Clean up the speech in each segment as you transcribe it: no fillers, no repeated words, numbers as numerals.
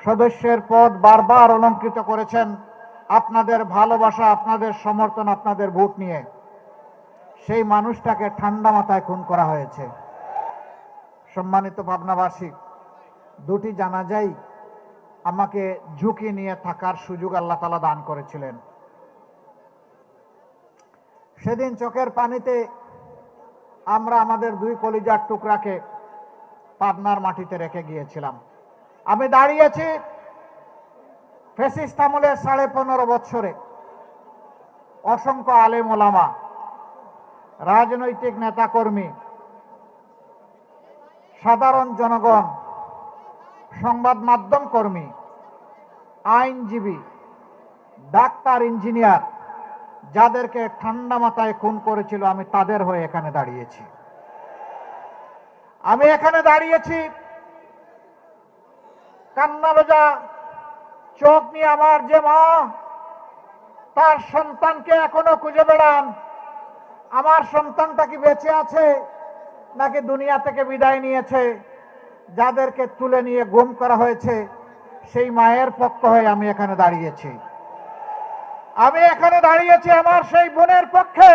সদস্যের পদ বারবার অলঙ্কৃত করেছেন আপনাদের ভালোবাসা, আপনাদের সমর্থন, আপনাদের ভোট নিয়ে। সেই মানুষটাকে ঠান্ডা মাথায় খুন করা হয়েছে। সম্মানিত পাবনাবাসী, দুটি জানাজাই আমাকে ঝুঁকি নিয়ে থাকার সুযোগ আল্লাহ তাআলা দান করেছিলেন। সেদিন চোখের পানিতে আমরা আমাদের দুই কলিজার টুকরাকে পাবনার মাটিতে রেখে গিয়েছিলাম। আমি দাঁড়িয়েছি ফ্যাসিস্ট আমলের 15.5 বছরে অসংখ্য আলেম ওলামা, রাজনৈতিক নেতাকর্মী, সাধারণ জনগণ, সংবাদ মাধ্যম কর্মী, আইনজীবী, ডাক্তার, ইঞ্জিনিয়ার, যাদেরকে ঠান্ডা মাথায় খুন করেছিল, আমি তাদের হয়ে এখানে দাঁড়িয়েছি। আমি এখানে দাঁড়িয়েছি কান্না ভেজা চোখ নিয়ে। আমার যে মা তার সন্তানকে এখনো খুঁজে বেড়ান, আমার সন্তানটা কি বেঁচে আছে নাকি দুনিয়া থেকে বিদায় নিয়েছে, যাদেরকে তুলে নিয়ে গুম করা হয়েছে, সেই মায়ের পক্ষ হয়ে আমি এখানে দাঁড়িয়েছি। আমি এখানে দাঁড়িয়েছি আমার সেই বোনের পক্ষে,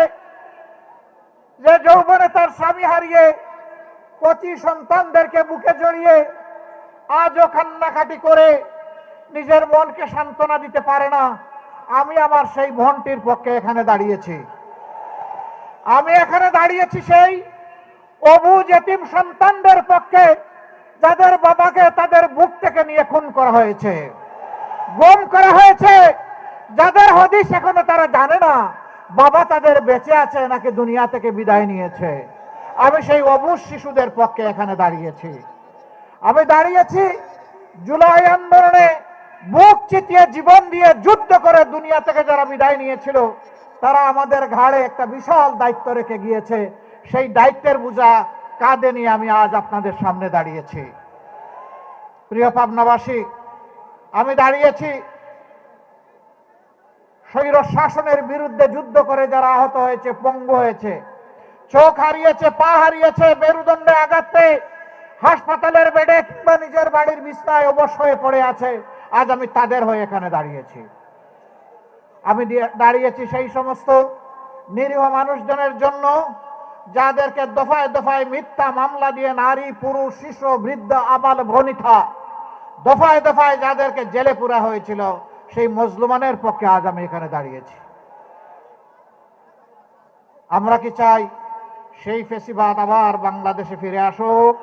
যে যৌবনে তার স্বামী হারিয়ে কচি সন্তানদেরকে বুকে জড়িয়ে আজও কান্নাকাটি করে নিজের মনকে সান্ত্বনা দিতে পারে না। আমি আমার সেই বোনটির পক্ষে এখানে দাঁড়িয়েছি। আমি এখানে দাঁড়িয়েছি সেই অবুঝ এতিম সন্তানদের পক্ষে, যাদের বাবাকে তাদের বুক থেকে নিয়ে খুন করা হয়েছে, গুম করা হয়েছে, যাদের হদিস এখনো তারা জানে না বাবা তাদের বেঁচে আছে নাকি দুনিয়া থেকে বিদায় নিয়েছে। আমি সেই অবুঝ শিশুদের পক্ষে এখানে দাঁড়িয়েছি। আমি দাঁড়িয়েছি জুলাই আন্দোলনে বুক চিতিয়ে জীবন দিয়ে যুদ্ধ করে দুনিয়া থেকে যারা বিদায় নিয়েছিল, তারা আমাদের ঘাড়ে একটা বিশাল দায়িত্ব রেখে গিয়েছে। সেই দায়িত্বের বোঝা কাঁধে নিয়ে আমি আজ আপনাদের সামনে দাঁড়িয়েছি। প্রিয় পাবনাবাসী, আমি দাঁড়িয়েছি স্বৈর শাসনের বিরুদ্ধে যুদ্ধ করে যারা আহত হয়েছে, পঙ্গু হয়েছে, চোখ হারিয়েছে, পা হারিয়েছে, মেরুদণ্ডে আঘাত পেয়ে হাসপাতালের বেডে কিংবা নিজের বাড়ির বিছানায় অবশ হয়ে পড়ে আছে, আজ আমি তাদের হয়ে এখানে দাঁড়িয়েছি। আমি দাঁড়িয়েছি সেই সমস্ত নিরীহ মানুষজনের জন্য, যাদেরকে দফায় দফায় মিথ্যা মামলা দিয়ে নারী, পুরুষ, শিশু, বৃদ্ধ, আবাল বনিতা দফায় দফায় যাদেরকে জেলে পুরা হয়েছিল, সেই মজলুমানের পক্ষে আজ আমি এখানে দাঁড়িয়েছি। আমরা কি চাই সেই ফ্যাসিবাদ আবার বাংলাদেশে ফিরে আসুক?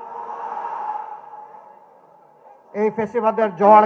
এই ফ্যাসিবাদের জড়